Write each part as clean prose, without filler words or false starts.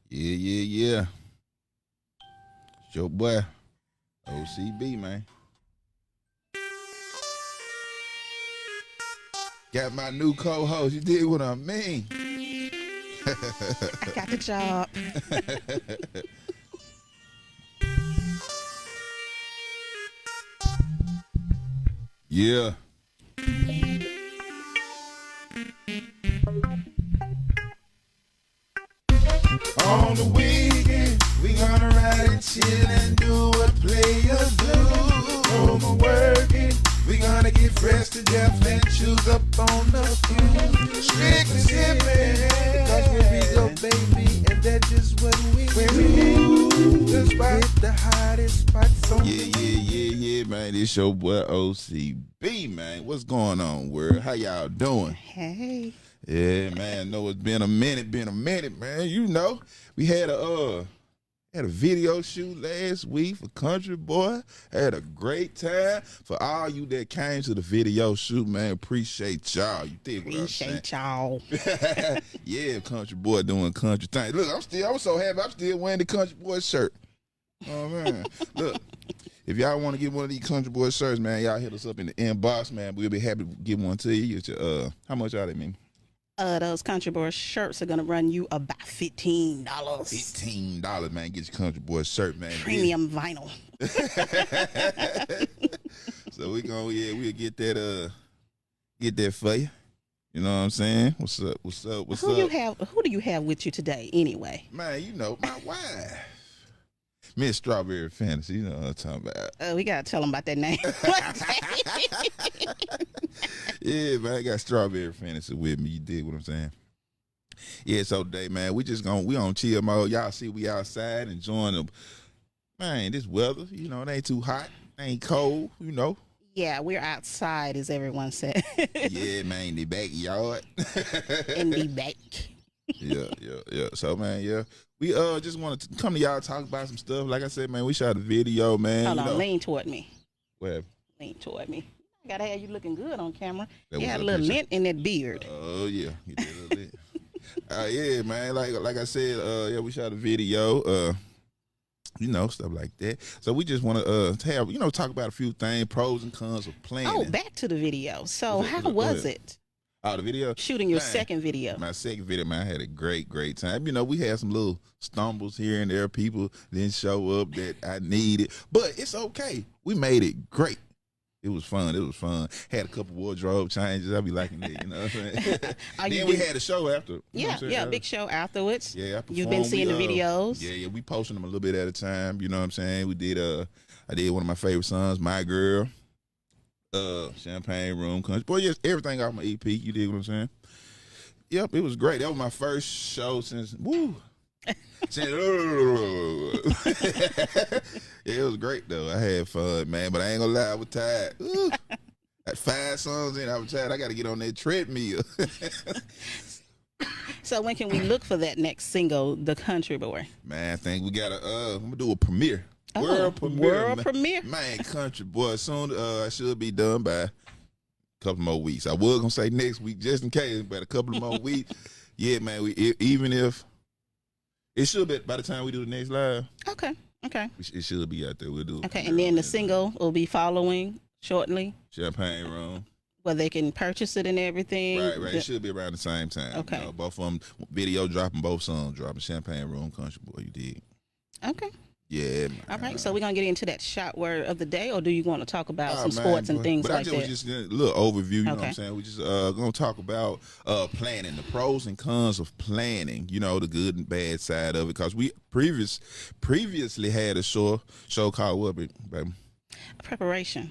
Yeah. It's your boy, O.C.B, man. Got my new co-host. You dig what I mean? I got the job. Yeah. On the weekend, we gonna ride and chill and do what players do. No more working, we gonna get fresh to death and choose up on the few. Strictly sipping, cause we be go baby, and that's just what we do. Just hit the hottest spots on Yeah, man. This your boy O.C.B, man. What's going on, world? How y'all doing? Hey. Yeah, man. Know it's been a minute, man. You know, we had a video shoot last week for Country Boy. Had a great time. For all you that came to the video shoot, man, appreciate y'all. You think what I'm saying? Appreciate y'all. Yeah, Country Boy doing country things. Look, I'm so happy. I'm still wearing the Country Boy shirt. Oh man, look. If y'all want to get one of these Country Boy shirts, man, y'all hit us up in the inbox, man. We'll be happy to give one to you. How much are they, man? Those Country Boy shirts are gonna run you about $15. $15, man. Get your Country Boy shirt, man. Premium vinyl. So we'll get that for you. You know what I'm saying? What's up? Who do you have with you today, anyway? Man, you know my wife. Miss Strawberry Fantasy, you know what I'm talking about. We gotta tell them about that name. Yeah, man, I got Strawberry Fantasy with me. You dig what I'm saying? Yeah, so today, man, we on chill mode. Y'all see we outside enjoying this weather. You know, it ain't too hot, ain't cold, you know. Yeah, we're outside, as everyone said. Yeah, man, the backyard. In the back. Yeah. So, man, yeah. We just wanted to come to y'all talk about some stuff. Like I said, man, we shot a video, man. Hold on, lean toward me. Where? Lean toward me. I gotta have you looking good on camera. That You had a little picture. lint in that beard. Oh yeah, you did a little bit. Yeah, man. Like I said, yeah, we shot a video. You know, stuff like that. So we just want to have talk about a few things, pros and cons of playing. Oh, back to the video. So how was it? Oh, the video? Shooting your second video. My second video, man, I had a great time. You know, we had some little stumbles here and there. People didn't show up that I needed. But it's okay. We made it great. It was fun. Had a couple wardrobe changes. I be liking it, you know what I'm saying? Then we had a show after. Big show afterwards. Yeah, you've been seeing the videos. Yeah, we posting them a little bit at a time. You know what I'm saying? We did. I did one of my favorite songs, My Girl. Champagne Room, Country Boy, yes, everything off my EP. You dig what I'm saying? Yep, it was great. That was my first show since yeah, it was great though. I had fun, man. But I ain't gonna lie, I was tired. Ooh. At 5 songs in, I was tired. I got to get on that treadmill. So when can we look for that next single, The Country Boy? Man, I think we gotta. I'm gonna do a premiere. World premiere. Man, Country Boy. Soon I should be done by a couple more weeks. I was gonna say next week just in case, but a couple of more weeks. Yeah, man. Even if it should be by the time we do the next live. Okay. It should be out there. We'll do. Okay, and then the single will be following shortly. Champagne Room. Where they can purchase it and everything. Right. It should be around the same time. Okay. You know, both of them video dropping, both songs dropping. Champagne Room, Country Boy. You did. Okay. Yeah, man. All right, so we're going to get into that shot word of the day, or do you want to talk about some sports and things like that? But I just a little overview, you know what I'm saying? We just going to talk about planning, the pros and cons of planning, you know, the good and bad side of it, because we previously had a show called what, baby? Preparation.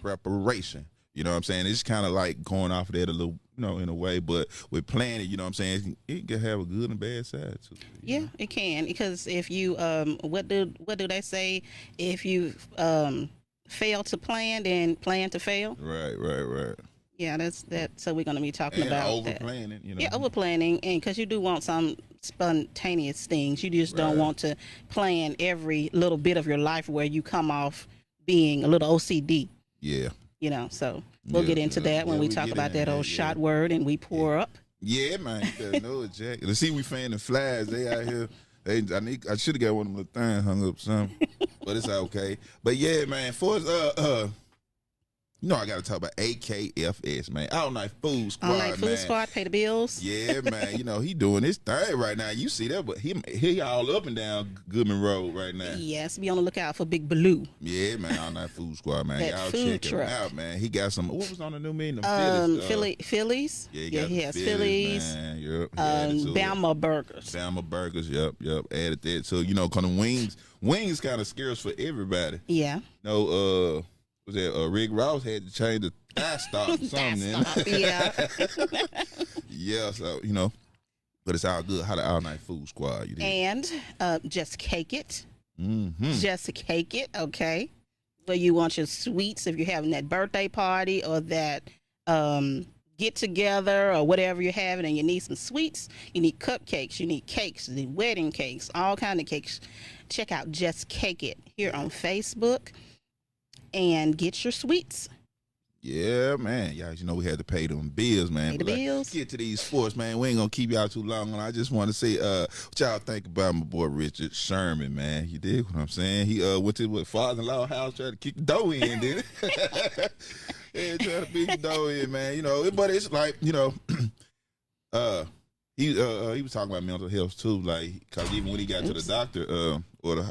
You know what I'm saying? It's kind of like going off of that a little, you know, in a way. But with planning, you know what I'm saying, it can have a good and bad side too. Yeah, it can. Because if you, what do they say? If you fail to plan, then plan to fail. Right. Yeah, that's that. So we're going to be talking about over planning, you know. Yeah, over planning, and because you do want some spontaneous things, you just don't want to plan every little bit of your life where you come off being a little OCD. Yeah. You know, so we'll get into that when we talk about that old shot word and we pour up. Yeah, man. You better know it, Jack. Let's see, we fanning flies. They out here I should have got one of them little things hung up or something, but it's okay. But yeah, man, for you know I gotta talk about AKFS, man. All Night Food Squad, All Night Food man. Squad, pay the bills. Yeah, man. You know he doing his thing right now. You see that, but he all up and down Goodman Road right now. Yes, be on the lookout for Big Blue. Yeah, man. All Night Food Squad, man. That Y'all food check truck. him out, man. He got some. What was on the new menu? Phillies. Yeah, he has Phillies. Man. Yep. Bama burgers. Bama burgers. Yep. Added that. So you know, kind of wings kind of scarce for everybody. Yeah. No, was that Rick Ross had to change the thigh stop or something? Yeah. Yeah. So you know, but it's all good. How the All Night Food Squad? You did. And just cake it. Mm-hmm. Just cake it. Okay. Where you want your sweets if you're having that birthday party or that get together or whatever you're having, and you need some sweets. You need cupcakes. You need cakes. You need wedding cakes. All kind of cakes. Check out Just Cake It here on Facebook and get your sweets. Yeah, man. Y'all, you know we had to pay them bills, man. Pay the bills. Get to these sports, man. We ain't gonna keep y'all too long. And I just want to say, what y'all think about my boy Richard Sherman, man? You dig what I'm saying? He went to what father-in-law house, tried to kick the door in, did it? Yeah, trying to beat the door in, man. You know, but it's like, you know, he was talking about mental health too, like, cause even when he got to the doctor, look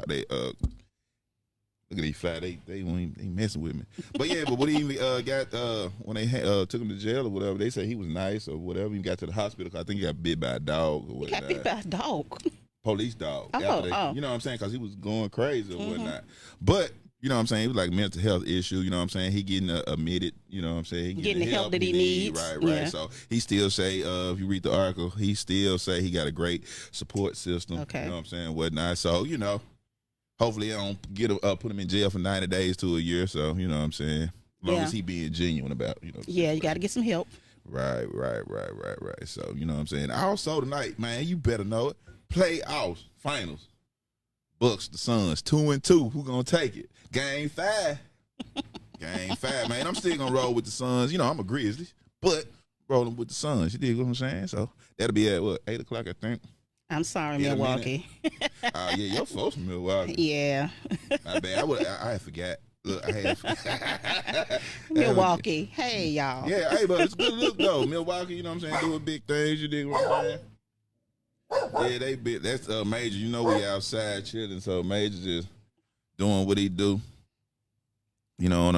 at these fat, they messing with me. But yeah, but when he got when they took him to jail or whatever, they said he was nice or whatever. He got to the hospital, cause I think he got bit by a dog or whatnot. Got bit by a dog. Police dog. Oh. You know what I'm saying? Cause he was going crazy or whatnot. But you know what I'm saying? It was like mental health issue. You know what I'm saying? He getting admitted. You know what I'm saying? He getting the help that he needs. Right. Yeah. So he still say, if you read the article, he still say he got a great support system. Okay. You know what I'm saying? Whatnot. So you know, hopefully I don't put him in jail for 90 days to a year. So you know what I'm saying? As long as he being genuine about, you know. Yeah, you got to get some help. Right. So you know what I'm saying? Also tonight, man, you better know it. Playoffs, finals. Bucks, the Suns, 2-2. Who gonna take it? Game 5. Game 5, man. I'm still gonna roll with the Suns. You know, I'm a Grizzlies, but rolling with the Suns. You dig what I'm saying? So that'll be at what, 8 o'clock, I think. I'm sorry, Milwaukee. Yeah, your folks from Milwaukee. Yeah. My bad. I forgot. Look, I had Milwaukee. Hey, y'all. Yeah, hey, but it's a good look though. Milwaukee, you know what I'm saying, doing big things. You dig what I'm saying? Yeah, they big. That's Major. You know we outside chilling, so Major just doing what he do. You know what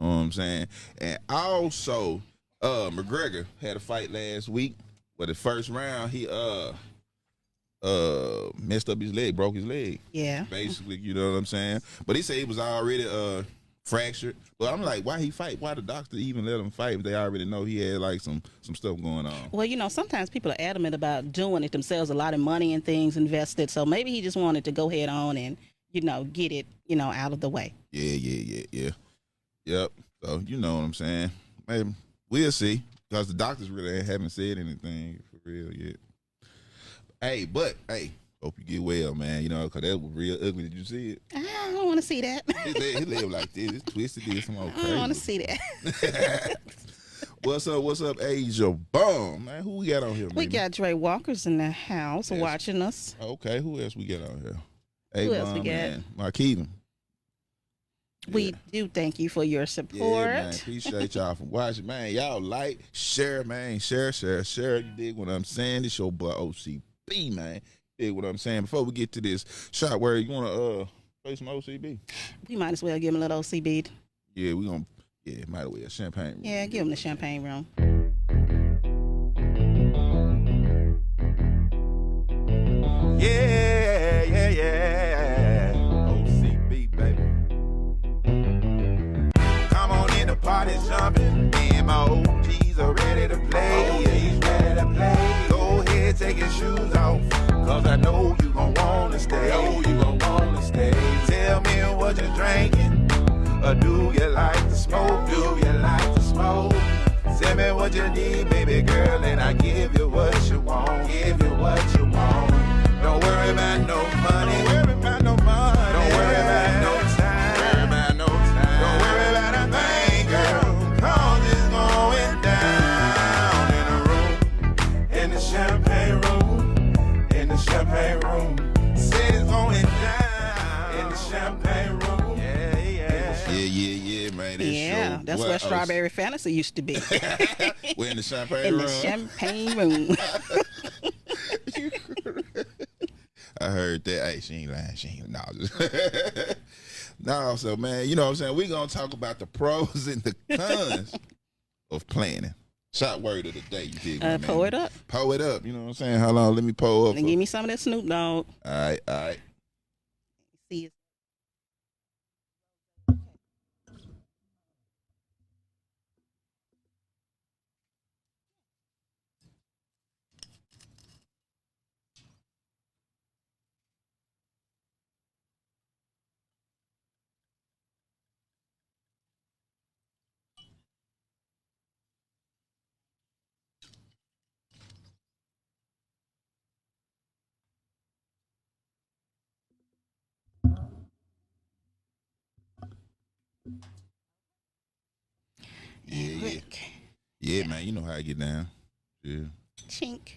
I'm saying? And also, McGregor had a fight last week. But the first round, he messed up his leg, broke his leg. Yeah. Basically, you know what I'm saying? But he said he was already fractured. But I'm like, why he fight? Why the doctor even let him fight if they already know he had like some stuff going on? Well, you know, sometimes people are adamant about doing it themselves, a lot of money and things invested. So maybe he just wanted to go head on and, you know, get it, you know, out of the way. Yeah. Yep. So, you know what I'm saying? Maybe we'll see. Because the doctors really haven't said anything for real yet. Hey, hope you get well, man. You know, because that was real ugly. Did you see it? I don't want to see that. His leg like this. It's twisted. This some old crazy. I don't want to see that. What's up, Asia Bum, man? Who we got on here, man? We got Dre Walker's in the house watching us. Okay, who else we got on here? Who else we got? Marquita. We do thank you for your support. Yeah, man. Appreciate y'all for watching, man. Y'all like, share, man. Share. You dig what I'm saying? This your boy O.C.B, man. You dig what I'm saying? Before we get to this shot where you want to play some O.C.B? We might as well give him a little O.C.B. Yeah, might as well. Champagne room. Yeah, give him the champagne room. Yeah. O.C.B, baby. Come on in, the party's jumping. Me and my OGs are ready to play. Go ahead, take your shoes off. Cause I know you gon' wanna stay. Tell me what you're drinking. Or do you like to smoke? Tell me what you need, baby girl, and I give you what you want. Don't worry about no money. Don't worry about no time. Don't worry about a thing, girl. Cause it's going down in the room. In the champagne room. Yeah, that's where Strawberry Fantasy used to be. We're in the champagne In room. the champagne room. I heard that. Hey, she ain't lying. She ain't. No, no. So, man, you know what I'm saying? We're going to talk about the pros and the cons of planning. Shot word of the day. You dig me, man? Pull it up. Pull it up. You know what I'm saying? Hold on. Let me pull up. And give me some of that Snoop Dogg. All right, all right. See. Yeah. Yeah, man. You know how I get down. Yeah. Chink.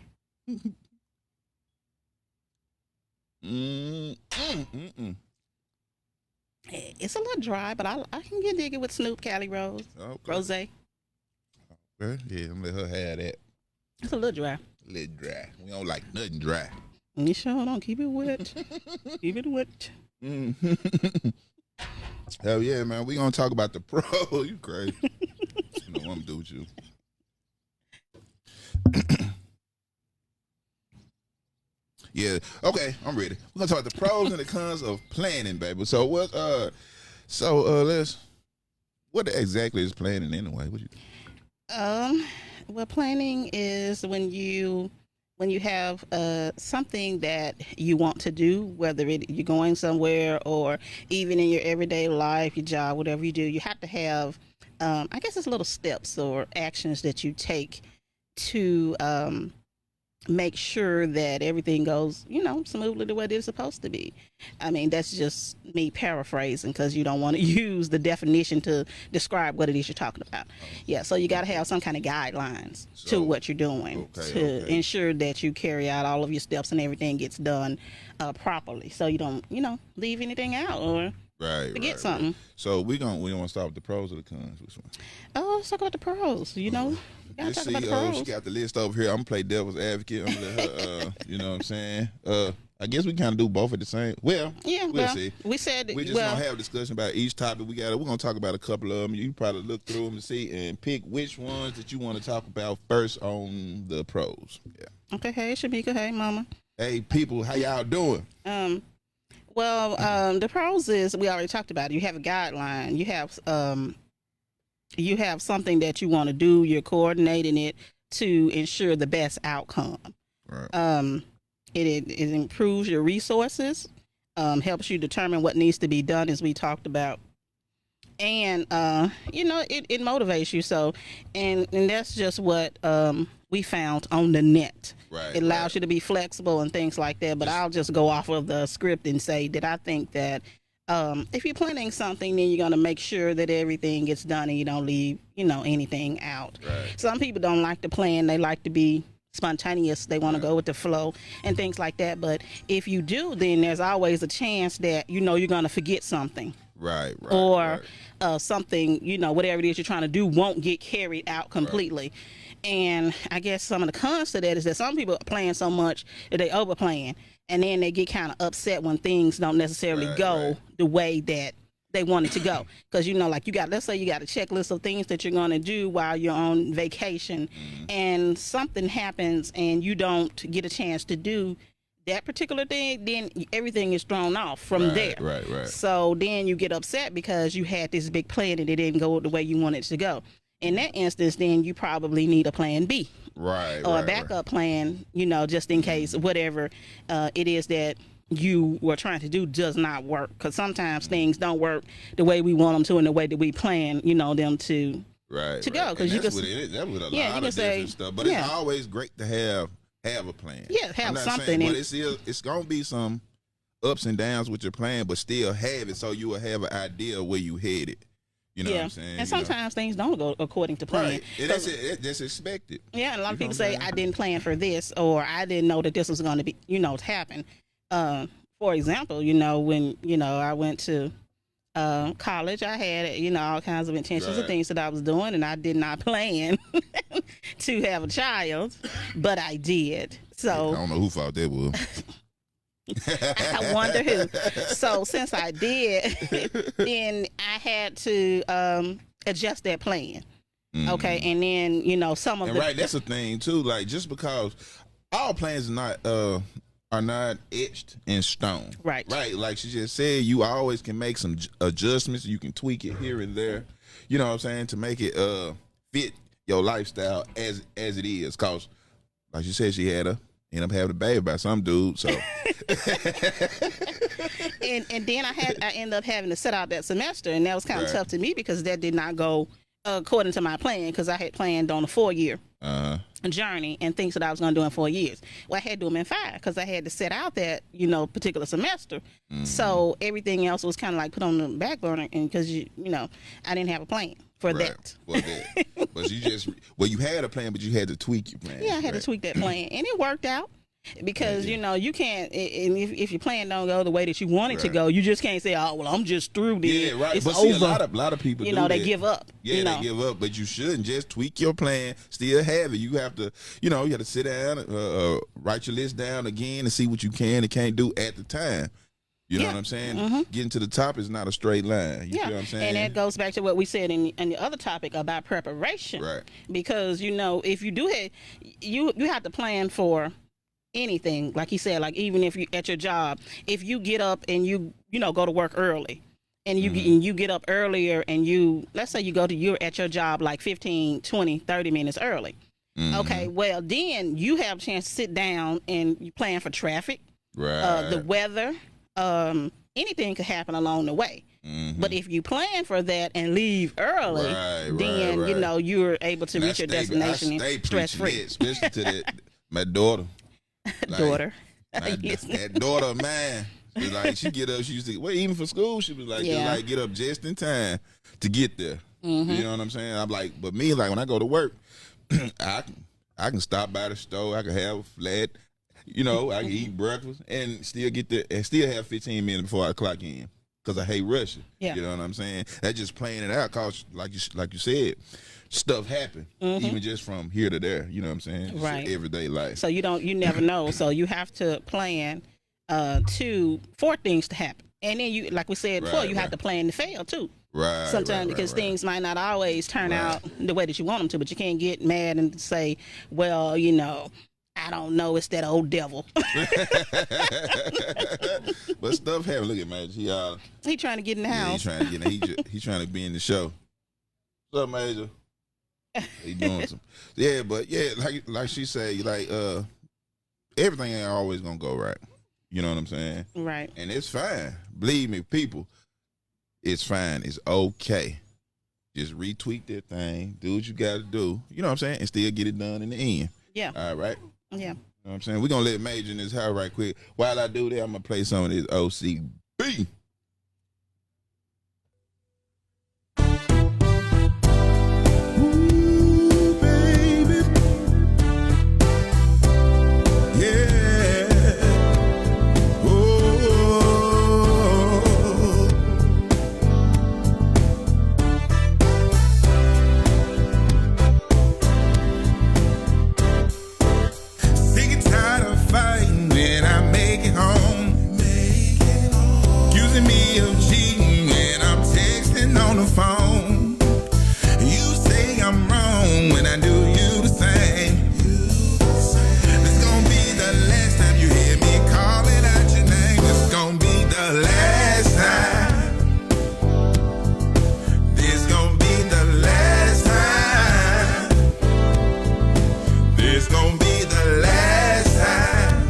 It's a little dry, but I can get diggy with Snoop, Cali Rose, Okay. Rose. Okay. Yeah, I'm gonna let her have that. It's a little dry. A little dry. We don't like nothing dry. You sure don't keep it wet. Keep it wet. Hell yeah, man. We gonna talk about the pro. You crazy. You know what I'm gonna do with you. Yeah. Okay, I'm ready. We're gonna talk about the pros and the cons of planning, baby. So what exactly is planning anyway? What you Well, planning is when you have something that you want to do, whether you're going somewhere or even in your everyday life, your job, whatever you do, you have to have, I guess it's little steps or actions that you take to make sure that everything goes, smoothly the way it's supposed to be. I mean, that's just me paraphrasing because you don't want to use the definition to describe what it is you're talking about. Yeah, so you got to have some kind of guidelines to what you're doing to ensure that you carry out all of your steps and everything gets done properly. So you don't, leave anything out or forget something. Right. So we gonna start with the pros or the cons. Which one? Oh, let's talk about the pros. Let's talk see, about the pros. she got the list over here. I'm gonna play devil's advocate. I'm gonna let her, you know what I'm saying? I guess we kind of do both at the same. Well, we'll see. We said we're just gonna have a discussion about each topic. We're gonna talk about a couple of them. You probably look through them and see and pick which ones that you want to talk about first on the pros. Yeah. Okay. Hey, Shamika. Hey, Mama. Hey, people. How y'all doing? Well, the pros is we already talked about it. You have a guideline. You have something that you want to do. You're coordinating it to ensure the best outcome. Right. It improves your resources, helps you determine what needs to be done, as we talked about, and it motivates you. So, and that's just what we found on the net. Right. It allows you to be flexible and things like that. But I'll just go off of the script and say that I think that if you're planning something, then you're going to make sure that everything gets done and you don't leave, anything out. Right. Some people don't like to plan. They like to be spontaneous. They want to go with the flow and things like that. But if you do, then there's always a chance that, you're going to forget something. Right. Or something, whatever it is you're trying to do won't get carried out completely. Right. And I guess some of the cons to that is that some people plan so much that they over plan, and then they get kind of upset when things don't necessarily go the way that they want it to go. Because, let's say you got a checklist of things that you're going to do while you're on vacation, and something happens and you don't get a chance to do that particular thing, then everything is thrown off from there. Right. So then you get upset because you had this big plan and it didn't go the way you wanted it to go. In that instance, then you probably need a plan B. Or a backup plan, just in case whatever it is that you were trying to do does not work. Because sometimes things don't work the way we want them to and the way that we plan, them to go. Because that's with a lot of different stuff. But it's always great to have a plan. Yeah, have something. But it's going to be some ups and downs with your plan, but still have it so you will have an idea of where you headed. You know what I'm saying? And sometimes things don't go according to plan. Right. That's expected. Yeah, and a lot of people say, I didn't plan for this, or I didn't know that this was going to be, to happen. For example, when, I went to college, I had, you know, all kinds of intentions and Right. things that I was doing, and I did not plan to have a child, but I did. I So don't know who thought that was. I wonder who. So since I did, then I had to adjust that plan. Okay, and then, you know, some of And the right, that's the thing too. Like, just because all plans are not etched in stone. Right. Right. Like she just said, you always can make some adjustments. You can tweak it here and there. You know what I'm saying, to make it fit your lifestyle as it is. Cause like she said, she had end up having a baby by some dude. So and then I ended up having to set out that semester, and that was kind of Right. tough to me because that did not go according to my plan, because I had planned on a 4-year journey and things that I was going to do in 4 years. Well, I had to do them in 5 because I had to set out that, you know, particular semester. So everything else was kind of like put on the back burner, and because you know, I didn't have a plan for that. For that. But you had a plan, but you had to tweak your plan. Yeah, I had to tweak that plan, and it worked out. Because you know, you can't, and if your plan don't go the way that you want it to go, you just can't say, "Oh, well, I'm just through this. Yeah, right. It's But over." see, a lot of people, you do know, they that. give up. Yeah, you know? they give up, but you shouldn't. Just tweak your plan. Still have it. You have to, you know, you have to sit down, write your list down again, and see what you can and can't do at the time. You know what I'm saying? Getting to the top is not a straight line. You Yeah, know what I'm saying? and that goes back to what we said in the other topic about preparation. Right. Because you know, if you do have, you have to plan for anything. Like he said, like even if you at your job, if you get up and you know go to work early, and you get up earlier, and let's say you're at your job like 15, 20, 30 minutes early. Okay, well then you have a chance to sit down and you plan for traffic, Right. the weather, anything could happen along the way. But if you plan for that and leave early, then you know you're able to reach your destination stress free. Especially to that, my daughter. Like, Daughter, that daughter of mine. She's like, she get up, she used to, well, even for school, she was like, Yeah. get up just in time to get there. You know what I'm saying? I'm like, but me, like, when I go to work, I can stop by the store, I can have a flat, you know, I can eat breakfast and still get there, and still have 15 minutes before I clock in, because I hate rushing. Yeah. You know what I'm saying? That's just playing it out, cause like you said, stuff happen, even just from here to there. You know what I'm saying? Just Right. everyday life. So you never know. So you have to plan for things to happen, and then you, like we said before, you have to plan to fail too. Right. Sometimes because things might not always turn out the way that you want them to, but you can't get mad and say, well, you know, I don't know, it's that old devil. But stuff happen. Look at Major. He trying to get in the Yeah, house. he's trying to get. He's trying to be in the show. What's up, Major? He doing some. Yeah, but yeah, like she say, like everything ain't always gonna go right. You know what I'm saying? Right. And it's fine. Believe me, people. It's fine. It's okay. Just retweak that thing. Do what you got to do. You know what I'm saying? And still get it done in the end. Yeah. All right. Yeah. You know what I'm saying? We're going to let Major in this house right quick. While I do that, I'm going to play some of this O.C.B. Ooh, baby. Yeah. Oh. Sick and tired of fighting when I make it home. Accusing me of cheating when I'm texting on the phone. You say I'm wrong when I do you the same. This gon' be the last time you hear me calling out your name. This gon' be the last time. This gon' be the last time. This gon' be the last time.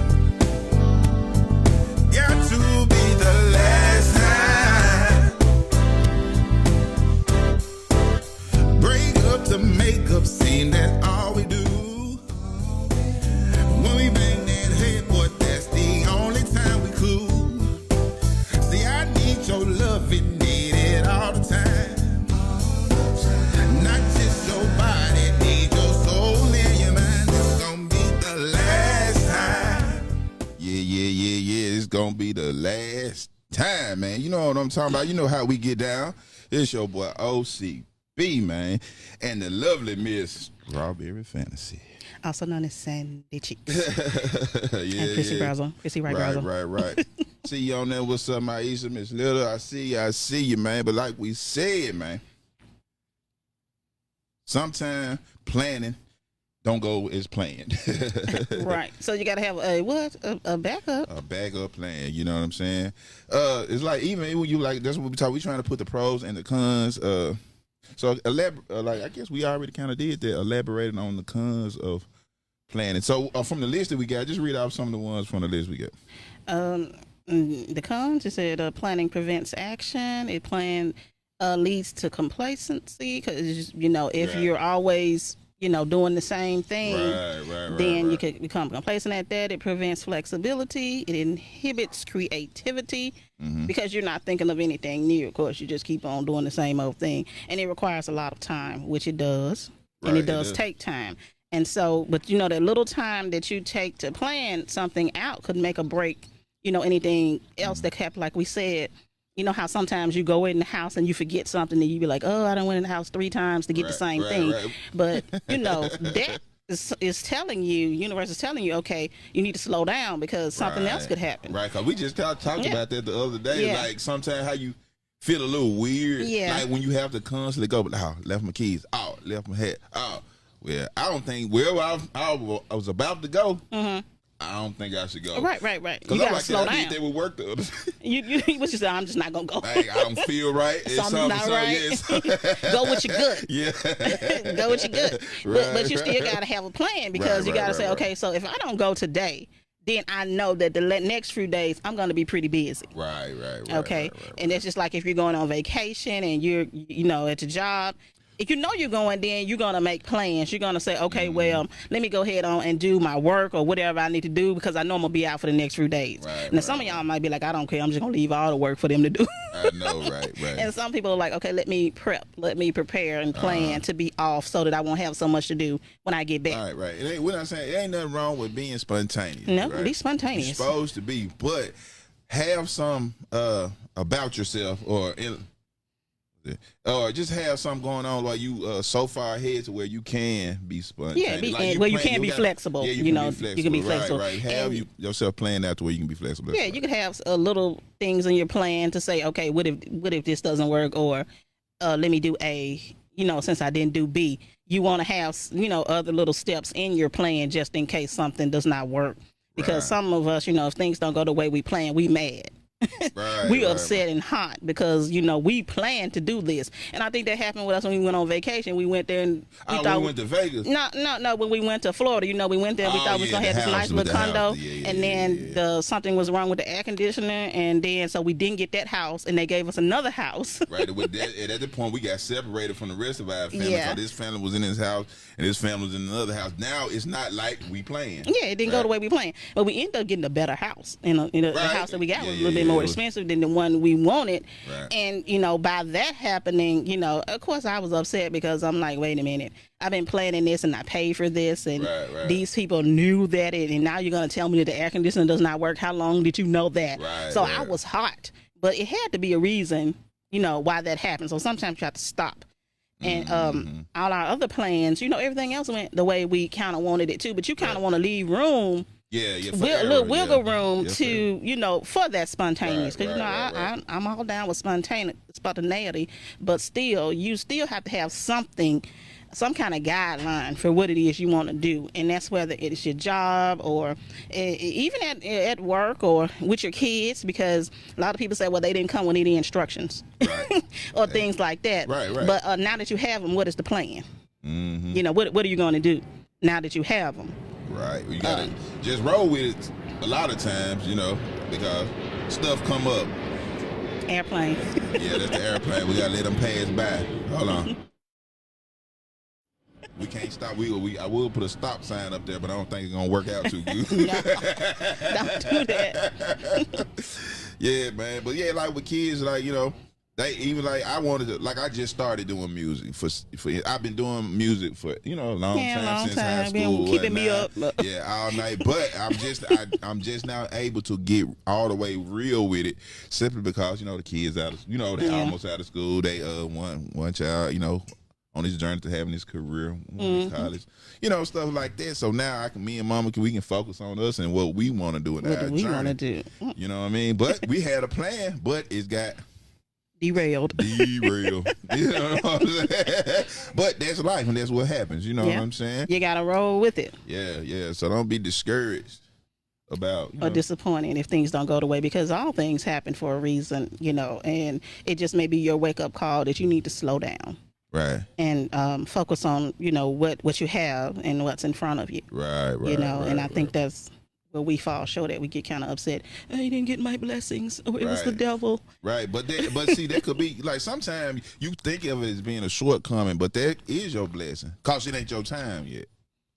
Got to be the last time. Break up to make up, seem that's all we do. When we bang that head, boy, that's the only time we cool. See, I need your love, and need it all the time. Not just your body, need your soul and your mind. This gon' be the last time. Yeah. It's gonna be the last time, man. You know what I'm talking about. You know how we get down. It's your boy O.C.B, man, and the lovely Miss Strawberry Fantasy. Also known as Sandy Cheeks. Yeah, And Chrissy yeah. Brazel. Chrissy Right Brazel. Right. See you on there. What's up, Maisha, Miss Little? I see you, man. But like we said, man, sometimes planning don't go as planned. Right. So you got to have a what? A backup. A backup plan. You know what I'm saying? It's like even when you like that's what we talk. We trying to put the pros and the cons. So like I guess we already kind of did that. Elaborating on the cons of planning. So from the list that we got, just read out some of the ones from the list we got. The cons, you said planning prevents action. It plan leads to complacency because if you're always doing the same thing, then you could become complacent at that. It prevents flexibility. It inhibits creativity because you're not thinking of anything new. Of course, you just keep on doing the same old thing, and it requires a lot of time, which it does, and it does take time. And so, but that little time that you take to plan something out could make or break, anything else that happen. Like we said, you know how sometimes you go in the house and you forget something and you be like, oh, I done went in the house 3 times to get the same thing. Right. But, that is telling you, universe is telling you, okay, you need to slow down because something else could happen. Right, because we just talked about that the other day. Like sometimes how you feel a little weird. Yeah. Like when you have to constantly go, oh, left my keys. Oh, left my hat. Oh, well, I don't think where I was about to go. I don't think I should go. Right. You gotta slow down. I need they would work the other. What you say? I'm just not gonna go. I don't feel right. Something's not right. Go with your gut. Yeah. Go with your gut. But you still gotta have a plan because you gotta say, okay, so if I don't go today, then I know that the next few days I'm gonna be pretty busy. Right. Okay. And that's just like if you're going on vacation and you're at your job. If you know you're going, then you're going to make plans. You're going to say, okay, well, let me go ahead on and do my work or whatever I need to do because I know I'm going to be out for the next few days. Now, some of y'all might be like, I don't care. I'm just going to leave all the work for them to do. I know, right. And some people are like, okay, let me prepare and plan to be off so that I won't have so much to do when I get back. Right. We're not saying it ain't nothing wrong with being spontaneous. No, be spontaneous. You're supposed to be, but have some about yourself or just have something going on like you so far ahead to where you can be spontaneous. Yeah, you can be flexible. Yeah, you can be flexible. Right. Have yourself planned out to where you can be flexible. Yeah, you can have little things in your plan to say, okay, what if this doesn't work, or let me do A. Since I didn't do B, you want to have other little steps in your plan just in case something does not work. Because some of us, if things don't go the way we plan, we mad. We upset and hot because we planned to do this, and I think that happened with us when we went on vacation. We went there and we went to Vegas. No. When we went to Florida, we went there. We thought we was gonna have this nice little condo, and then something was wrong with the air conditioner, and then so we didn't get that house, and they gave us another house. Right. At that point, we got separated from the rest of our family. So this family was in his house, and this family was in another house. Now it's not like we planned. Yeah, it didn't go the way we planned, but we ended up getting a better house. The house that we got was a little bit more expensive than the one we wanted. And by that happening, of course I was upset because I'm like, wait a minute, I've been planning this and I paid for this, and these people knew that and now you're going to tell me that the air conditioner does not work. How long did you know that? I was hot, but it had to be a reason why that happened. So sometimes you have to stop. And all our other plans, everything else went the way we kind of wanted it to, but you kind of want to leave room. A little wiggle room to, for that spontaneous. Because, I'm all down with spontaneity, but still, you still have to have something, some kind of guideline for what it is you want to do. And that's whether it's your job or even at work or with your kids, because a lot of people say, well, they didn't come with any instructions or things like that. But now that you have them, what is the plan? What are you going to do now that you have them? Right. You got to just roll with it a lot of times, because stuff come up. Airplane. Yeah, that's the airplane. We got to let them pass by. Hold on. We can't stop. I will put a stop sign up there, but I don't think it's going to work out too good. No, don't do that. Yeah, man. But yeah, like with kids, like, They even like I wanted to like I just started doing music for I've been doing music for a long time since high school. Keeping me up. Yeah, all night. But I'm just now able to get all the way real with it simply because the kids out of they almost out of school. They one child on his journey to having his career, his college, stuff like that. So now me and Mama we can focus on us and what we want to do in our journey. What we want to do. You know what I mean? But we had a plan, but it's got derailed. You know what I'm saying? But that's life, and that's what happens. You know what I'm saying? You gotta roll with it. Yeah. So don't be discouraged about or disappointed if things don't go the way, because all things happen for a reason, and it just may be your wake up call that you need to slow down. Right. And focus on, what you have and what's in front of you. Right. And I think that's where we fall short at. We get kind of upset. I didn't get my blessings, or it was the devil. Right. But see, that could be like sometimes you think of it as being a shortcoming, but that is your blessing because it ain't your time yet.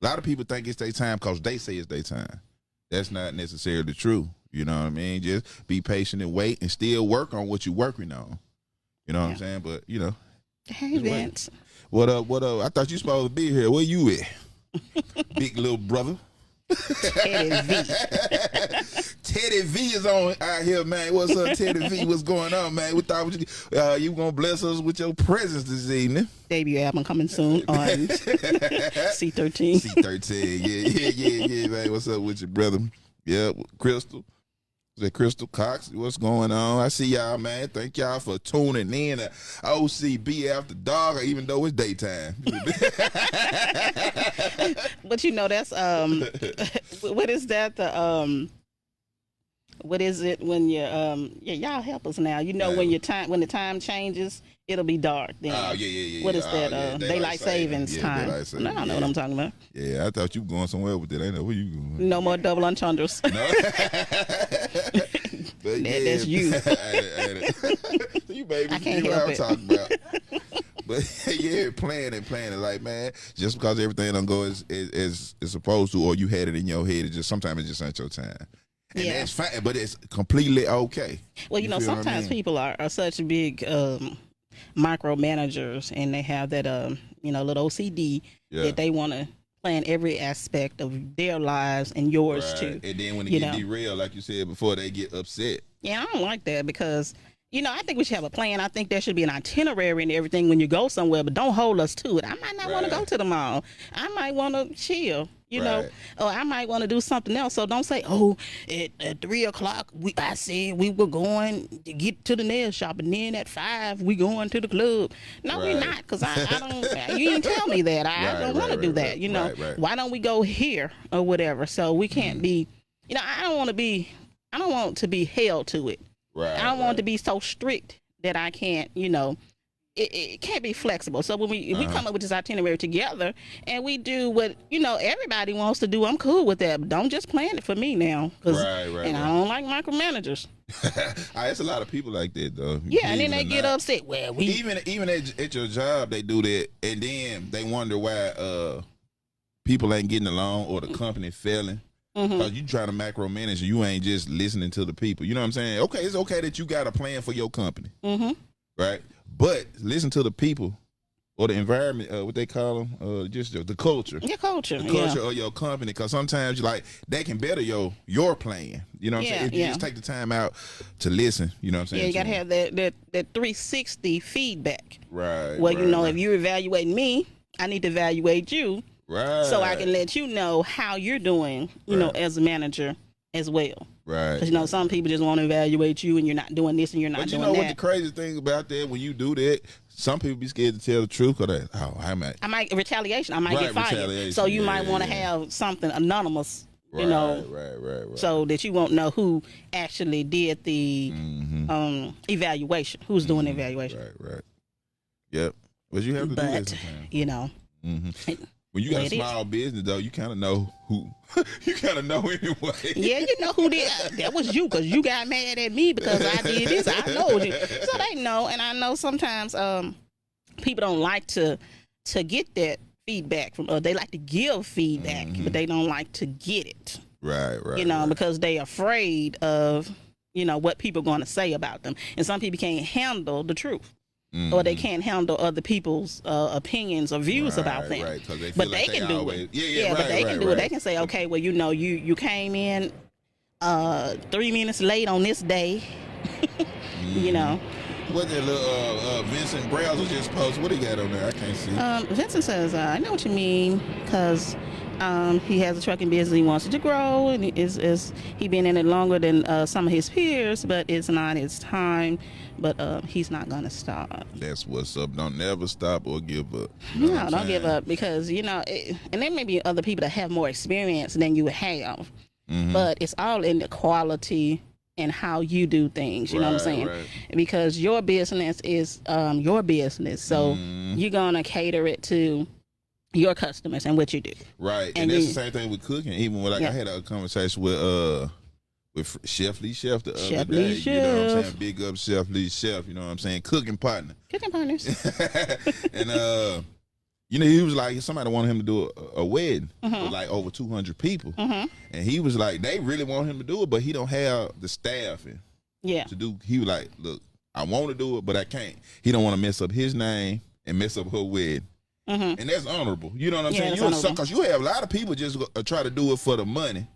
A lot of people think it's their time because they say it's their time. That's not necessarily true. You know what I mean? Just be patient and wait and still work on what you're working on. You know what I'm saying? But, Hey, Vince. What up? I thought you supposed to be here. Where you at? Big little brother. Teddy V. Teddy V is on out here, man. What's up, Teddy V? What's going on, man? We thought you gonna bless us with your presence this evening. Debut album coming soon on C13. C13, yeah, man. What's up with you, brother? Yeah, Crystal. Is that Crystal Cox? What's going on? I see y'all, man. Thank y'all for tuning in to O.C.B. After Dark, even though it's daytime. But that's what is that? What is it when you y'all help us now? When the time changes, it'll be dark then. Oh yeah. What is that? Daylight savings time. Daylight savings, I don't know what I'm talking about. Yeah, I thought you were going somewhere with it. I know where you going. No more double entendres. No. That's you. You baby, I can't you know help what I'm it. talking about. But yeah, planning. Like, man, just because everything don't go as supposed to, or you had it in your head, sometimes it just ain't your time. And that's fine, but it's completely okay. Well, sometimes people are such big micromanagers, and they have that little O.C.B. that they want to plan every aspect of their lives and yours too. And then when it get derailed, like you said before, they get upset. Yeah, I don't like that because I think we should have a plan. I think there should be an itinerary and everything when you go somewhere, but don't hold us to it. I might not want to go to the mall. I might want to chill. Or I might want to do something else. So don't say, at 3:00 I said we were going to get to the nail shop, and then at 5 we going to the club. No, we're not, because I don't. You didn't tell me that. I don't want to do that. Why don't we go here or whatever? So we can't be. I don't want to be held to it. I don't want it to be so strict that I can't. It can't be flexible. So when we come up with this itinerary together and we do what everybody wants to do, I'm cool with that. But don't just plan it for me now, and I don't like micromanagers. It's a lot of people like that though. Yeah, and then they get upset. Well, even at your job they do that, and then they wonder why people ain't getting along or the company failing. Because you trying to macromanage, you ain't just listening to the people. You know what I'm saying? Okay, it's okay that you got a plan for your company, right? But listen to the people or the environment, what they call them, just the culture. Your culture. The culture of your company, because sometimes they can better your plan. You know what I'm saying? If you just take the time out to listen, you know what I'm saying? Yeah, you got to have that 360 feedback. Right. Well, if you're evaluating me, I need to evaluate you. Right. So I can let you know how you're doing, as a manager as well. Right. Because, some people just want to evaluate you, and you're not doing this and you're not doing that. But what the crazy thing about that, when you do that, some people be scared to tell the truth because I might retaliation. I might get fired. So you might want to have something anonymous, Right. So that you won't know who actually did the evaluation, who's doing the evaluation. Right. Yep. But you have to do that sometimes. When you got a small business, though, you kind of know who. You kind of know anyway. Yeah, you know who did. That was you, because you got mad at me because I did this. I know you. So they know, and I know sometimes people don't like to get that feedback from. They like to give feedback, but they don't like to get it. Right. Because they afraid of what people are going to say about them. And some people can't handle the truth. Or they can't handle other people's opinions or views about them. Right, they but like they can always, do it. But they can do it. They can say, okay, well, you came in 3 minutes late on this day. What that little Vincent Browse was just posted? What he got on there? I can't see. Vincent says, I know what you mean, because he has a trucking business. He wants it to grow, and he been in it longer than some of his peers, but it's not his time. But he's not gonna stop. That's what's up. Don't never stop or give up. No, don't give up, because and there may be other people that have more experience than you have, but it's all in the quality and how you do things. You know what I'm saying? Right. Because your business is your business, so you're gonna cater it to your customers and what you do. Right, and that's the same thing with cooking. Even when I had a conversation with Chef Lee Chef the other day. Chef. You know what I'm saying? Big up Chef Lee Chef. You know what I'm saying? Cooking partner. Cooking partners. And he was like, somebody wanted him to do a wedding with like over 200 people, and he was like, they really want him to do it, but he don't have the staffing. To do. He was like, look, I want to do it, but I can't. He don't want to mess up his name and mess up her wedding. And that's honorable. You know what I'm saying? You're a sucker, because you have a lot of people just try to do it for the money.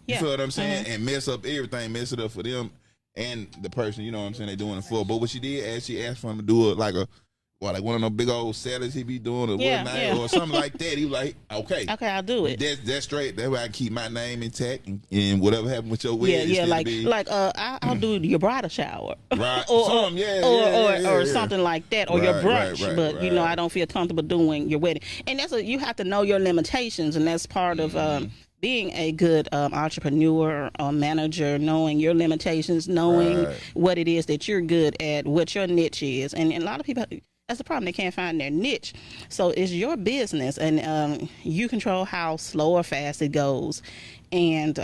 You feel what I'm saying? And mess up everything, mess it up for them and the person, you know what I'm saying, they doing it for. But what she did, she asked for him to do it like one of those big old salads he be doing or something like that. He was like, okay, I'll do it. That's straight. That's why I keep my name intact, and whatever happened with your wedding. I'll do your bridal shower, right? or something like that, or your brunch. But I don't feel comfortable doing your wedding, and you have to know your limitations, and that's part of being a good entrepreneur or manager, knowing your limitations, knowing what it is that you're good at, what your niche is. And a lot of people, that's the problem, they can't find their niche. So it's your business, and you control how slow or fast it goes. And,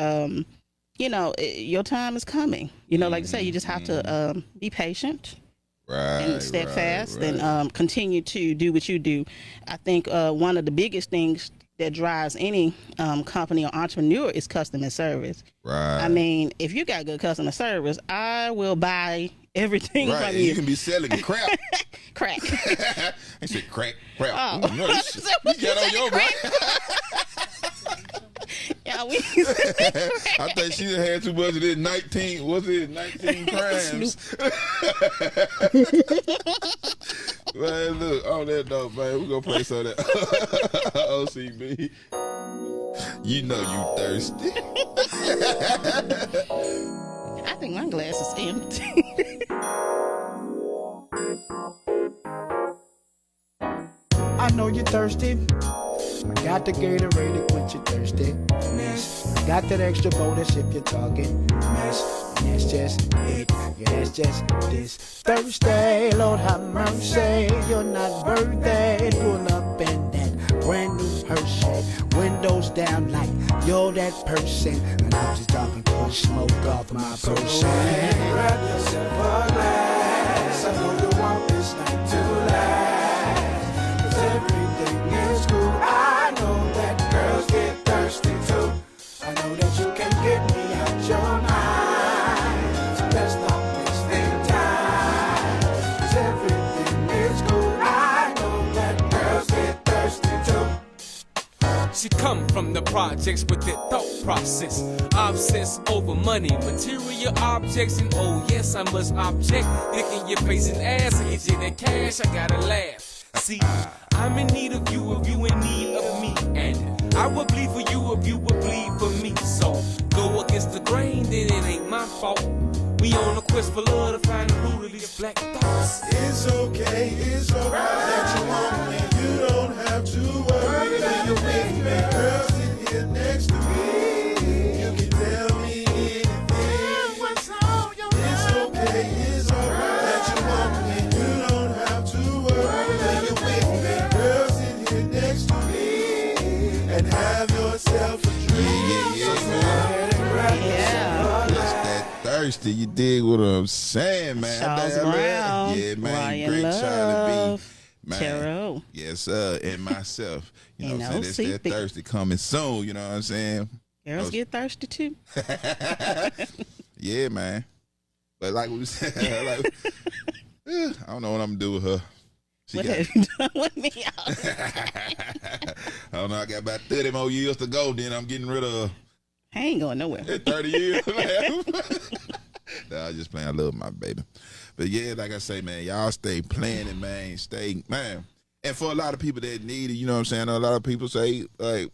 your time is coming. Like you say, you just have to be patient. And steadfast and continue to do what you do. I think one of the biggest things that drives any company or entrepreneur is customer service. Right. I mean, if you got good customer service, I will buy everything from you. You can be selling crap. Crack. I said crap. Oh. You got on your mind. Yeah, I think she had too much of this 19 crimes. Man, look, on that note, man, we're going to play some of that O.C.B. You know you thirsty. I think my glass is empty. I know you're thirsty. I got the Gatorade to quench your thirsty. Miss, I got that extra bonus if you're talking. Miss, that's just it. Yeah, that's just this Thursday. Lord have mercy, you're not birthday. Pull up in that brand new Hershey. Windows down like you're that person. And I'm just talking push smoke off my person. So go ahead and grab yourself a glass. I know you want this night to last. 'Cause everything is cool. I know that girls get thirsty too. I know that you can get me out your mind. So let's not wasting time. 'Cause everything is cool. I know that girls get thirsty too. She come from the projects with their thought process. Obsess over money, material objects, and oh yes, I must object. Licking your face and ass, and get you that cash, I gotta laugh. See, I'm in need of you if you in need of me. And I would bleed for you if you would bleed for me. So go against the grain, then it ain't my fault. We on a quest for love to find the root of these black thoughts. It's okay, it's alright that you want me. You don't have to worry when you're with me. Girl, sit here next to me. You can tell me anything. What's on your mind? It's okay, it's alright that you want me. You don't have to worry when you're with me. Girl, sit here next to me and have yourself a dream. Thirsty, you dig what I'm saying, man? Charles Brown. Yeah, man. Ryan Great Charlie B. Man. Tarot. Yes, and myself. You know And what I'm saying? That's that O.C.B. thirsty coming soon, you know what I'm saying? Girls get thirsty too. Yeah, man. But like we said, like, I don't know what I'm gonna do with her. What have you done with me? I don't know. I got about 30 more years to go. Then I'm getting rid of her. I ain't going nowhere. 30 years. Nah, I just playing. I love my baby. But yeah, like I say, man, y'all stay planning, man. Stay, man. And for a lot of people that need it, you know what I'm saying? A lot of people say, like,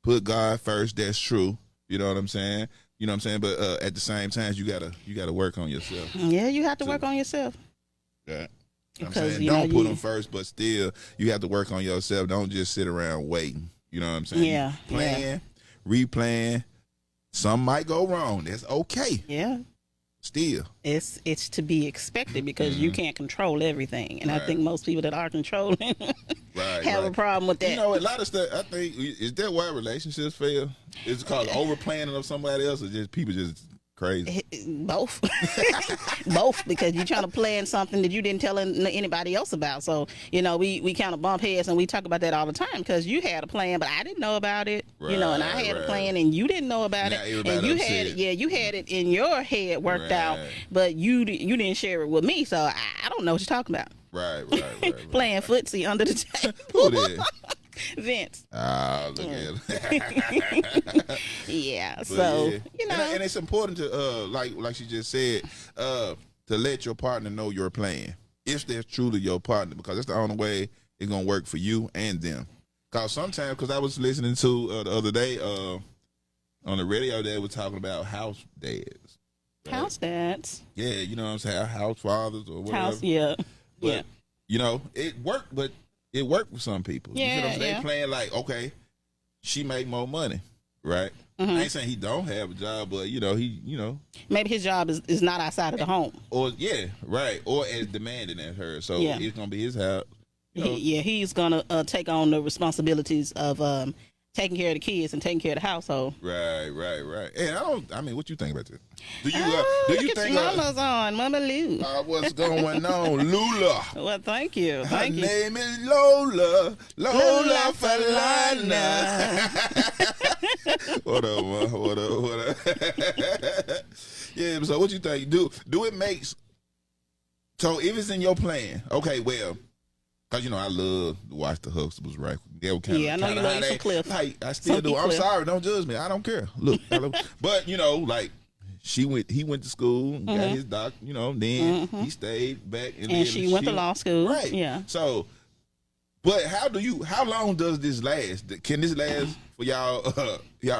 put God first. That's true. You know what I'm saying? You know what I'm saying? But at the same time, you gotta work on yourself. Yeah, you have to work on yourself. Yeah. I'm Because, saying, you know, don't put them first, but still, you have to work on yourself. Don't just sit around waiting. You know what I'm saying? Yeah. Plan, replan. Some might go wrong. That's okay. Yeah. Still. It's to be expected because you can't control everything. And I Right. think most people that are controlling Right, have a right. problem with that. You know, a lot of stuff, I think, is that why relationships fail? Is it called over planning of somebody else, or just people just crazy? Both. Both, because you're trying to plan something that you didn't tell anybody else about. So, you know, we kind of bump heads and we talk about that all the time because you had a plan, but I didn't know about it. You know, and I had a plan and you didn't know about Now it. everybody And you upset. had it, you had it in your head worked out, Right. but you didn't share it with me. So I don't know what you're talking about. Right. Playing footsie under the table. Who did? Vince. Ah, look at it. Yeah. But So, yeah. you know. And it's important to like she just said, to let your partner know your plan. If they're truly your partner, because that's the only way it's gonna work for you and them. Cause sometimes, cause I was listening to the other day on the radio, they were talking about house dads. House dads. Yeah, you know what I'm saying? House fathers or whatever. House, yeah. But, Yeah. you know, it worked, but it worked for some people. You know what I'm saying? Yeah. They playing like, okay, she make more money, right? Mm-hmm. I ain't saying he don't have a job, but you know, Maybe his job is not outside of the home. or yeah, right, or as demanding as her. So Yeah. it's gonna be his house. You know, He's gonna take on the responsibilities of taking care of the kids and taking care of the household. right. And I mean, what you think about that? Do you Look at think Mama's on, Mama Lou. what's going on, Lula? Well, thank you, Her thank you. name is Lola Lola Falana. What up, man? What up? Yeah, so what you think? Do it makes, so if it's in your plan, okay, well, because, you know, I love to watch the Huxtables, right? They were kind of, Yeah, I know you love some clips. Like, I still Some do. I'm clips. sorry, don't judge me. I don't care. Look, but, you know, like, he went to school, got his doc, you know, then he stayed back. And then she went to law school. Right. Yeah. So, but how long does this last? Can this last for y'all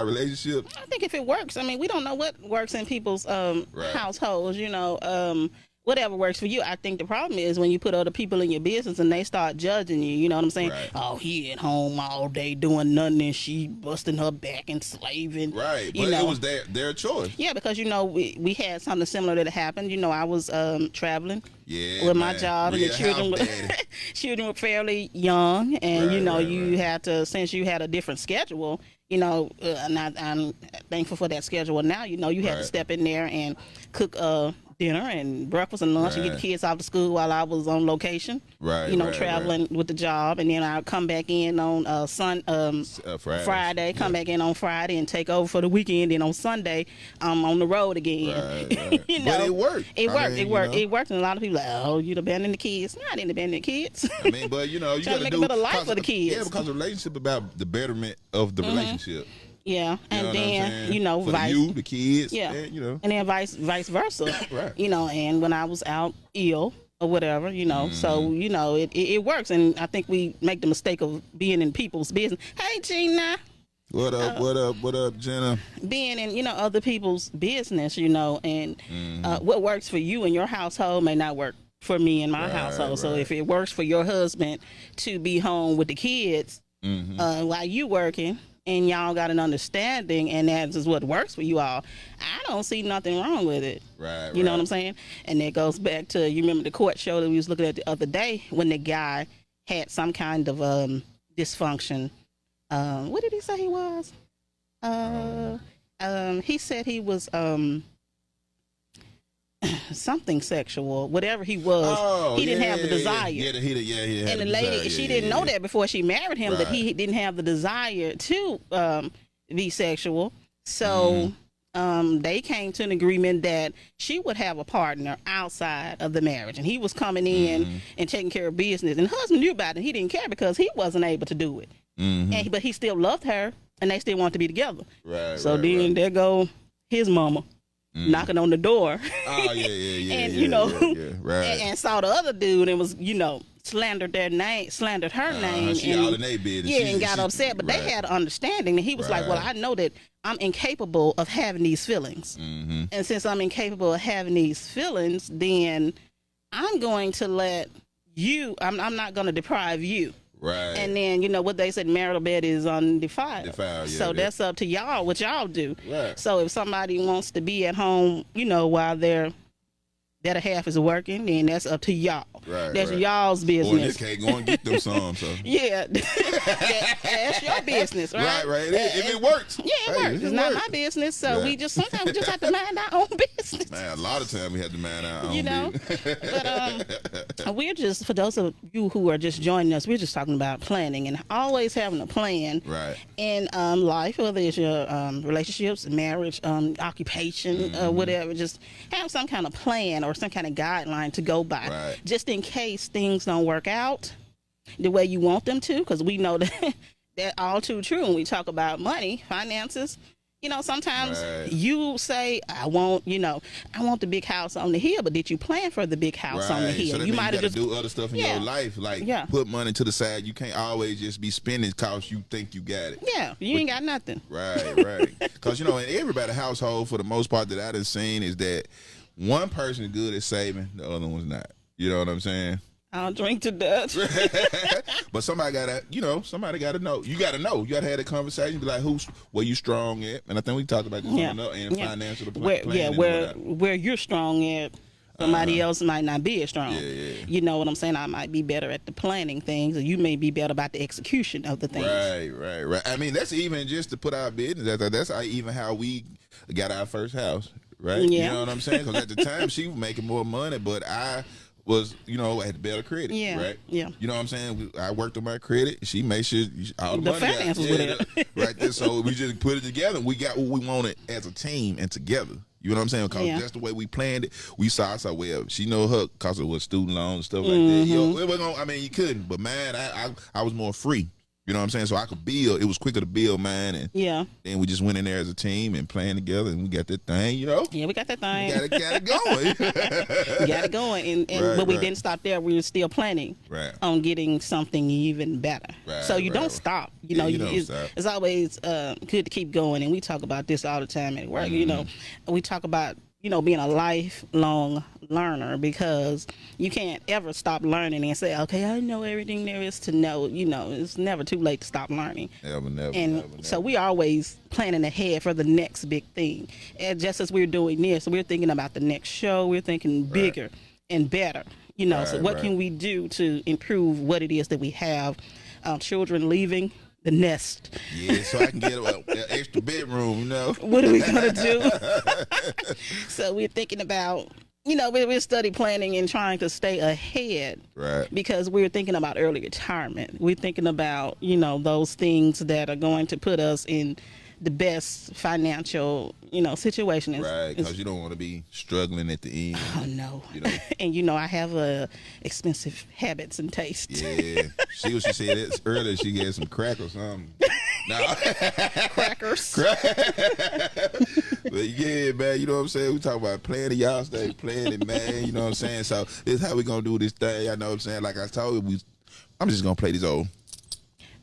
relationship? I think if it works, I mean, we don't know what works in people's households, you know. Whatever works for you. I think the problem is when you put other people in your business and they start judging you. You know what I'm saying? Right. Oh, he at home all day doing nothing and she busting her back and slaving. Right. You But know. it was their choice. Yeah, because, you know, we had something similar that happened. You know, I was traveling Yeah. with my man. job and the Real children house were, daddy. children were fairly young. And, you know, Right, you right. had to, since you had a different schedule, you know, and I'm thankful for that schedule. Now, you know, you had to Right. step in there and cook dinner and breakfast and lunch and get Right. the kids off to school while I was on location. Right, You know, right, traveling with the job. And then I'd come back in on Friday, come back in on Friday and take over for the weekend. And on Sunday, I'm on the road again. Right. You know, But it worked. It I worked. mean, It worked. you know. It worked. And a lot of people are like, oh, you'd abandon the kids. No, I didn't abandon the kids. I mean, but you know, you Trying to got to make a do better life because- for the kids. Yeah, because the relationship about the betterment of the relationship. Yeah, You know and what I'm then saying? you know, for vice the kids, yeah, and, you know, and then vice versa. Right. You know, and when I was out ill or whatever, you know, so you know, it works, and I think we make the mistake of being in people's business. Hey, Gina, what up, Jenna? being in other people's business, you know, and what works for you in your household may not work for me in my household. So right. if it works for your husband to be home with the kids while you working, and y'all got an understanding, and that is what works for you all, I don't see nothing wrong with it. Right. You know what I'm saying? And that goes back to, you remember the court show that we was looking at the other day when the guy had some kind of dysfunction. What did he say he was? He said he was something sexual, whatever he was. He didn't have the desire. Yeah, he had And the the lady, desire. she didn't know that before she married him, that he Right. didn't have the desire to be sexual. So they came to an agreement that she would have a partner outside of the marriage, and he was coming in and taking care of business. And the husband knew about it. He didn't care because he wasn't able to do it. But he still loved her, and they still wanted to be together. So then there go his mama knocking on the door. Oh, yeah. And, Right. and saw the other dude and was, slandered her name. She And, all in their business. and got upset. But they had an understanding. And he was like, well, I know that I'm incapable of having these feelings. And since I'm incapable of having these feelings, then I'm going to let you, I'm not going to deprive you. Right. And then, what they said, marital bed is undefiled. Defiled, yeah, so yeah. that's up to y'all, what y'all do. Right. So if somebody wants to be at home, while their better half is working, then that's up to y'all. Right. That's right. y'all's business. Or in this case, go and get them some. So. Yeah. That's your business, right? Right. If it works. Yeah, it works. It's not my business. So Right. sometimes we just have to mind our own business. Man, a lot of time we have to mind our own business. But we're just, for those of you who are just joining us, we're just talking about planning and always having a plan Right. in life, whether it's your relationships, marriage, occupation, whatever. Just have some kind of plan or some kind of guideline to go by, Right. just in case things don't work out the way you want them to, because we know that that's all too true when we talk about money, finances. Sometimes Right. you say, I want the big house on the hill, but did you plan for the big house on the hill? So that You means might have gotta just do other stuff in your life, like put money to the side. You can't always just be spending because you think you got it. Yeah, you ain't got nothing. Right. Because in everybody's household, for the most part that I done seen, is that one person is good at saving, the other one's not. You know what I'm saying? I'll drink to death. But somebody gotta know. You gotta know. You gotta have that conversation. Be like, where you strong at? And I think we talked about this in financial planning. Where you're strong at, somebody else might not be as strong. Yeah. You know what I'm saying? I might be better at the planning things, or you may be better about the execution of the things. Right. I mean, that's even just to put our business. That's even how we got our first house, right? Yeah. You know what I'm saying? Because at the time she was making more money, but I was, had better credit, right? Yeah. You know what I'm saying? I worked on my credit. She made sure all the money finances with it. right there. So we just put it together, and we got what we wanted as a team and together. You know what I'm saying? Because that's the way we planned it. We saw well, she know her because it was student loans and stuff like that. You couldn't. But man, I was more free. You know what I'm saying? So I could build. It was quicker to build mine, and then we just went in there as a team and playing together, and we got that thing. Yeah, we got that thing. Got it going. Got it going, but we didn't stop there. We were still planning on getting something even better. So you don't stop. You know, it's always good to keep going, and we talk about this all the time at work. We talk about being a lifelong learner, because you can't ever stop learning and say, okay, I know everything there is to know. It's never too late to stop learning. Never. So we always planning ahead for the next big thing. And just as we're doing this, we're thinking about the next show. We're thinking bigger and better. So what can we do to improve what it is that we have? Children leaving the nest. Yeah, so I can get an extra bedroom, What are we going to do? So we're thinking about, we're study planning and trying to stay ahead. Right. Because we're thinking about early retirement. We're thinking about, those things that are going to put us in the best financial, situation. Right, because you don't want to be struggling at the end. Oh, no. And, I have expensive habits and tastes. Yeah. She said earlier she had some crack or something. No. Crackers. But yeah, man, you know what I'm saying? We talk about planning. Y'all stay planning, man. You know what I'm saying? So this is how we going to do this thing. I know what I'm saying? Like I told you, I'm just going to play this old.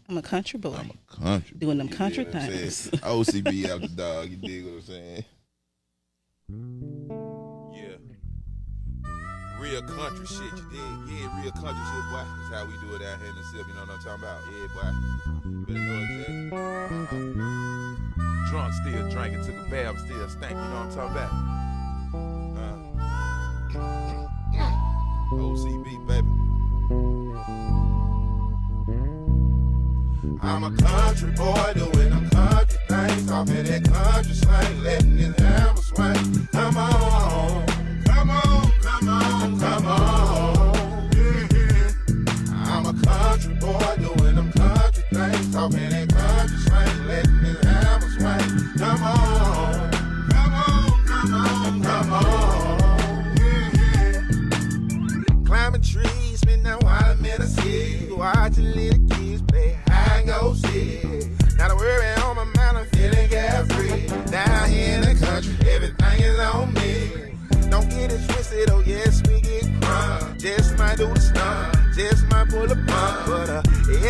I'm a country boy. I'm a country doing them country things. O.C.B. out the dog. You dig what I'm saying? Yeah. Real country shit, you dig? Yeah, real country shit, boy. That's how we do it out here in the city. You know what I'm talking about? Yeah, boy. You better know exactly. Drunk, still drinking, took a bath, still stink. You know what I'm talking about? O.C.B. baby. I'm a country boy doing them country things, talking that country slang, letting this hammer swing. Come on, come on, come on, come on. Yeah. I'm a country boy doing them country things, talking that country slang, letting this hammer swing. Come on, come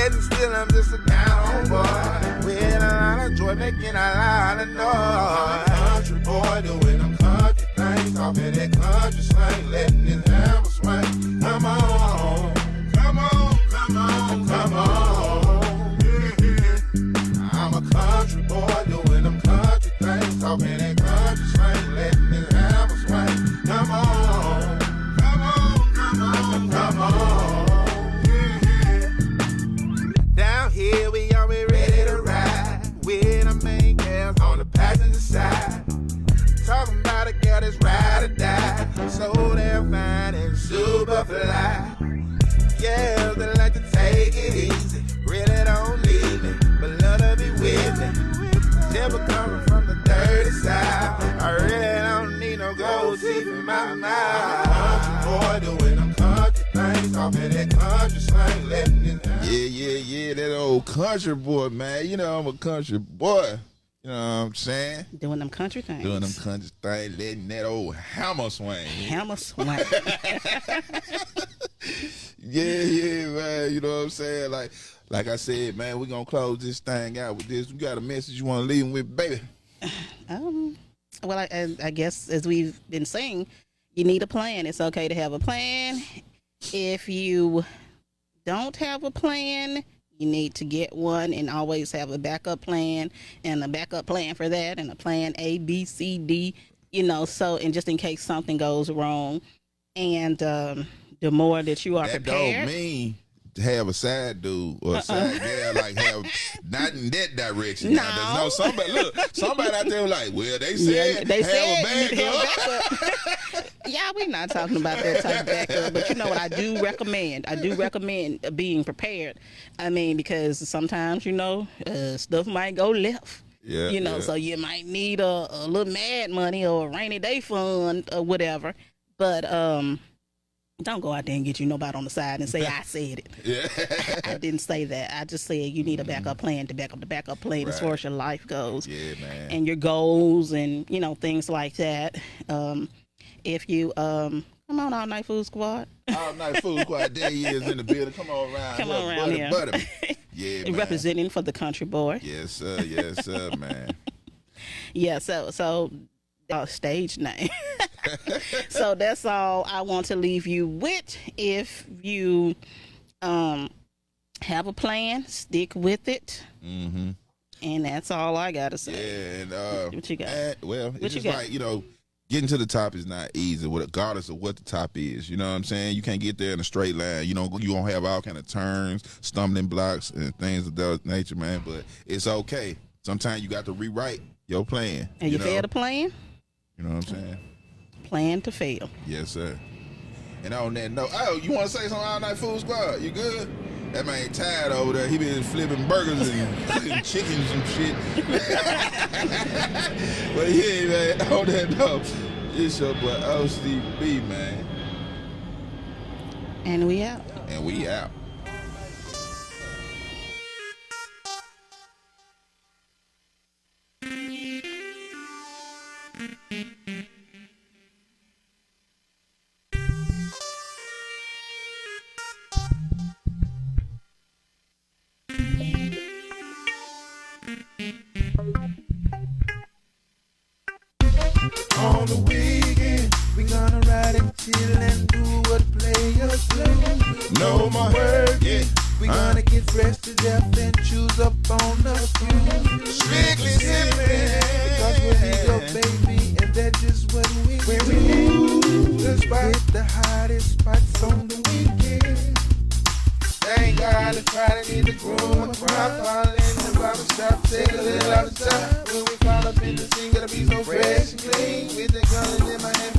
Yet still I'm just a down boy. With a lot of joy, making a lot of noise. I'm a country boy, doing them country things. Talking that country slang, letting his hammer swing. Come on, come on, come on, come on. Yeah. I'm a country boy, doing them country things. Talking that country slang, letting his hammer swing. Come on, come on, come on, come on. Down here we always ready to ride with the main girls on the passenger side. Talking about a girl that's ride or die, so damn fine and super fly. Yeah, they like to take it easy, really don't need me, but love to be with me. Never coming from the dirty side, I really don't need no gold teeth in my mouth. Country boy doing them country things, talking that country slang, letting it out. Yeah, that old country boy, man. You know I'm a country boy. You know what I'm saying? Doing them country things. Doing them country things, letting that old hammer swing. Hammer swing. Yeah, man. You know what I'm saying? Like I said, man, we're going to close this thing out with this. You got a message you want to leave them with, baby? Well, I guess as we've been saying, you need a plan. It's okay to have a plan. If you don't have a plan, you need to get one and always have a backup plan and a backup plan for that and a plan A, B, C, D, so, and just in case something goes wrong. And the more that you are that prepared. Don't mean to have a side dude or a side gal, like have not in that direction. No. Now, there's somebody out there was like, well, they said they have said a you need to backup. have backup. Yeah, we're not talking about that type of backup, but you know what I do recommend? I do recommend being prepared. I mean, because sometimes, stuff might go left. Yeah, So you might need a little mad money or a rainy day fund or whatever. But don't go out there and get nobody on the side and say I said it. Yeah. I didn't say that. I just said you need a backup plan to back up the backup plan as far as your life goes. Yeah, man. And your goals and, things like that. If you come on, All Night Food Squad. All Night Food Squad, there he is in the building. Come on around. Come on around here. Butter. Yeah, man. Representing for the country boy. Yes, sir, man. Yeah, so stage name. So that's all I want to leave you with. If you have a plan, stick with it. Mm-hmm. And that's all I gotta say. Yeah, and what you got? It's just like, getting to the top is not easy, regardless of what the top is. You know what I'm saying? You can't get there in a straight line. You won't have all kind of turns, stumbling blocks, and things of that nature, man. But it's okay. Sometimes you got to rewrite your plan. And you fail to plan? You know what I'm saying? Plan to fail. Yes, sir. And on that note, you want to say something, All Night Food Squad? You good? That man tired over there. He been flipping burgers and chickens and shit. But yeah, man, on that note, it's your boy O.C.B, man. And we out. And we out. On the weekend, we gonna ride and chill and do what players do. No more working, we gonna get fresh to death and choose up on the few. Strictly sipping, because we'll be your baby, and that's just what we do. The spot, the hottest spots on the weekend. Thank God it's Friday, need the groom. I'm falling in the barbershop, take a little out of time. When we fall up in the scene, gotta be so fresh and clean. With the gun in my hand.